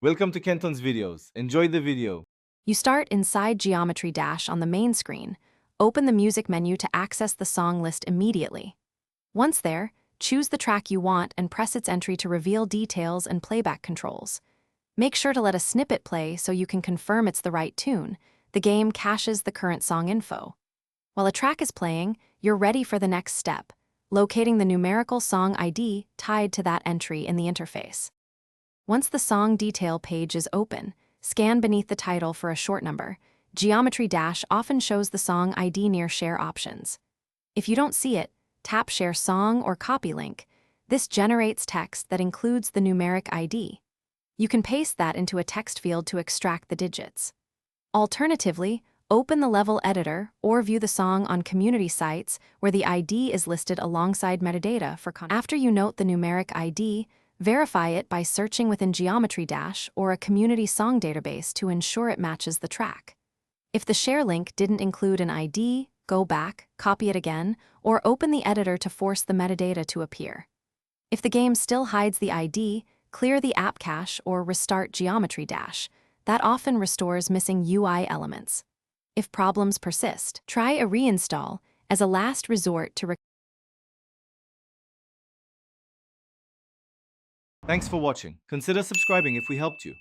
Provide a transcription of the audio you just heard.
Welcome to Kenton's videos. Enjoy the video. You start inside Geometry Dash on the main screen. Open the music menu to access the song list immediately. Once there, choose the track you want and press its entry to reveal details and playback controls. Make sure to let a snippet play so you can confirm it's the right tune. The game caches the current song info. While a track is playing, you're ready for the next step, locating the numerical song ID tied to that entry in the interface. Once the song detail page is open, scan beneath the title for a short number. Geometry Dash often shows the song ID near Share options. If you don't see it, tap Share Song or Copy link. This generates text that includes the numeric ID. You can paste that into a text field to extract the digits. Alternatively, open the level editor or view the song on community sites where the ID is listed alongside metadata for context. After you note the numeric ID, verify it by searching within Geometry Dash or a community song database to ensure it matches the track. If the share link didn't include an ID, go back, copy it again, or open the editor to force the metadata to appear. If the game still hides the ID, clear the app cache or restart Geometry Dash. That often restores missing UI elements. If problems persist, try a reinstall as a last resort to Thanks for watching. Consider subscribing if we helped you.